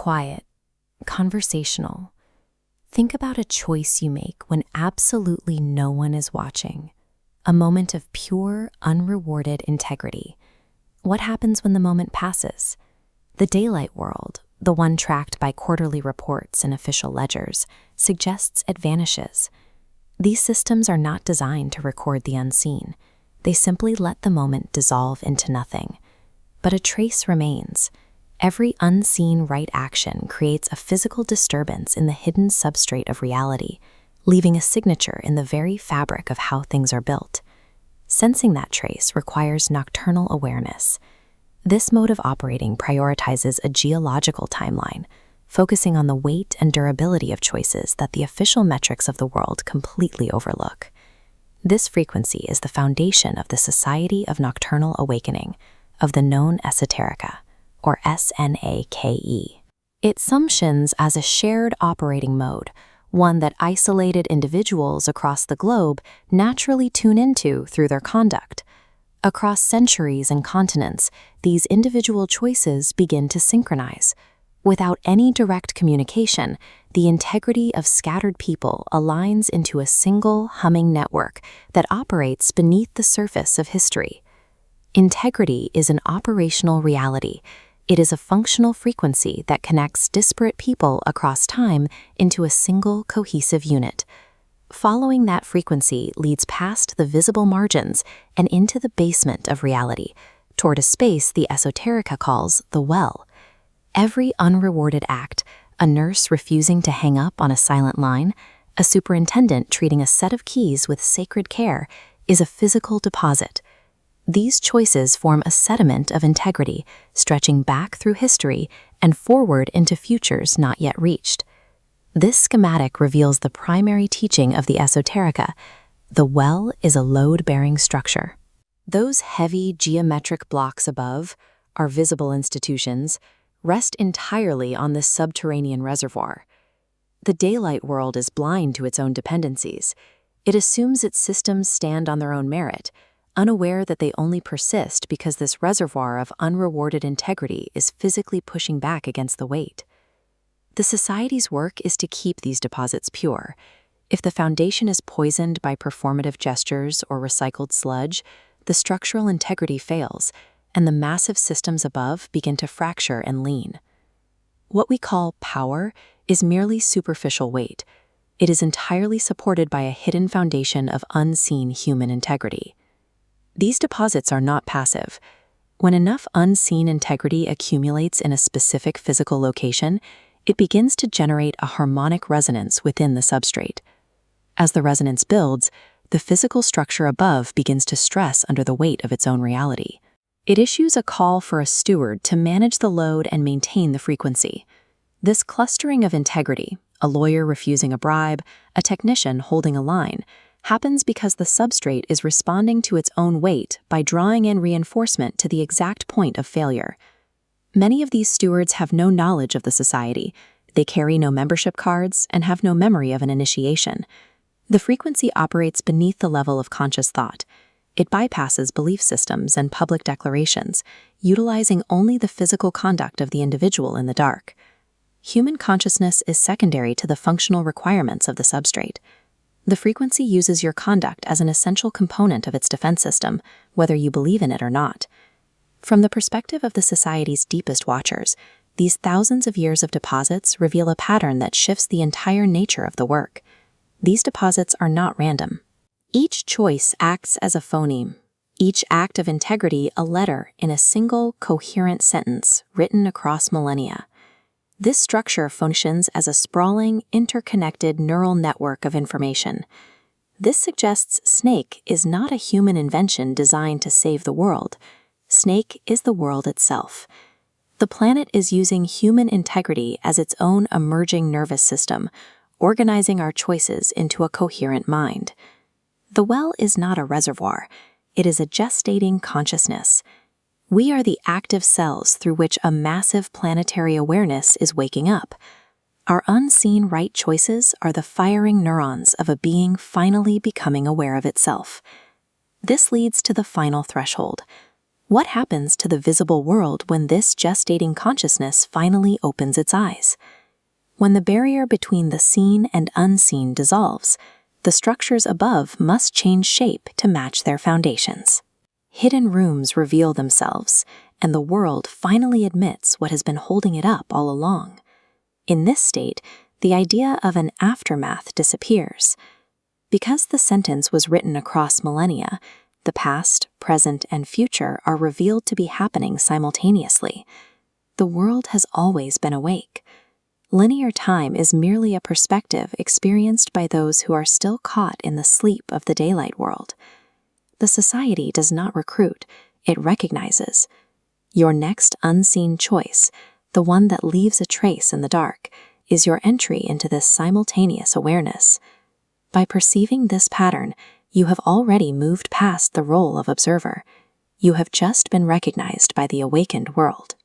quiet, conversational. Think about a choice you make when absolutely no one is watching. A moment of pure, unrewarded integrity. What happens when the moment passes? The daylight world, the one tracked by quarterly reports and official ledgers, suggests it vanishes. These systems are not designed to record the unseen. They simply let the moment dissolve into nothing. But a trace remains. Every unseen right action creates a physical disturbance in the hidden substrate of reality, leaving a signature in the very fabric of how things are built. Sensing that trace requires nocturnal awareness. This mode of operating prioritizes a geological timeline, focusing on the weight and durability of choices that the official metrics of the world completely overlook. This frequency is the foundation of the Society of Nocturnal Awakening, of the known Esoterica, or SNAKE. It functions as a shared operating mode, one that isolated individuals across the globe naturally tune into through their conduct. Across centuries and continents, these individual choices begin to synchronize. Without any direct communication, the integrity of scattered people aligns into a single humming network that operates beneath the surface of history. Integrity is an operational reality. It is a functional frequency that connects disparate people across time into a single cohesive unit. Following that frequency leads past the visible margins and into the basement of reality, toward a space the Esoterica calls the well. Every unrewarded act, a nurse refusing to hang up on a silent line, a superintendent treating a set of keys with sacred care, is a physical deposit. These choices form a sediment of integrity, stretching back through history and forward into futures not yet reached. This schematic reveals the primary teaching of the Esoterica. The well is a load-bearing structure. Those heavy geometric blocks above, our visible institutions, rest entirely on this subterranean reservoir. The daylight world is blind to its own dependencies. It assumes its systems stand on their own merit, unaware that they only persist because this reservoir of unrewarded integrity is physically pushing back against the weight. The Society's work is to keep these deposits pure. If the foundation is poisoned by performative gestures or recycled sludge, the structural integrity fails, and the massive systems above begin to fracture and lean. What we call power is merely superficial weight. It is entirely supported by a hidden foundation of unseen human integrity. These deposits are not passive. When enough unseen integrity accumulates in a specific physical location, it begins to generate a harmonic resonance within the substrate. As the resonance builds, the physical structure above begins to stress under the weight of its own reality. It issues a call for a steward to manage the load and maintain the frequency. This clustering of integrity, a lawyer refusing a bribe, a technician holding a line, happens because the substrate is responding to its own weight by drawing in reinforcement to the exact point of failure. Many of these stewards have no knowledge of the Society. They carry no membership cards and have no memory of an initiation. The frequency operates beneath the level of conscious thought. It bypasses belief systems and public declarations, utilizing only the physical conduct of the individual in the dark. Human consciousness is secondary to the functional requirements of the substrate. The frequency uses your conduct as an essential component of its defense system, whether you believe in it or not. From the perspective of the Society's deepest watchers, these thousands of years of deposits reveal a pattern that shifts the entire nature of the work. These deposits are not random. Each choice acts as a phoneme, each act of integrity a letter in a single, coherent sentence written across millennia. This structure functions as a sprawling, interconnected neural network of information. This suggests Snake is not a human invention designed to save the world. Snake is the world itself. The planet is using human integrity as its own emerging nervous system, organizing our choices into a coherent mind. The well is not a reservoir. It is a gestating consciousness. We are the active cells through which a massive planetary awareness is waking up. Our unseen right choices are the firing neurons of a being finally becoming aware of itself. This leads to the final threshold. What happens to the visible world when this gestating consciousness finally opens its eyes? When the barrier between the seen and unseen dissolves, the structures above must change shape to match their foundations. Hidden rooms reveal themselves, and the world finally admits what has been holding it up all along. In this state, the idea of an aftermath disappears. Because the sentence was written across millennia, the past, present, and future are revealed to be happening simultaneously. The world has always been awake. Linear time is merely a perspective experienced by those who are still caught in the sleep of the daylight world. The society does not recruit, it recognizes. Your next unseen choice, the one that leaves a trace in the dark, is your entry into this simultaneous awareness. By perceiving this pattern, you have already moved past the role of observer. You have just been recognized by the awakened world.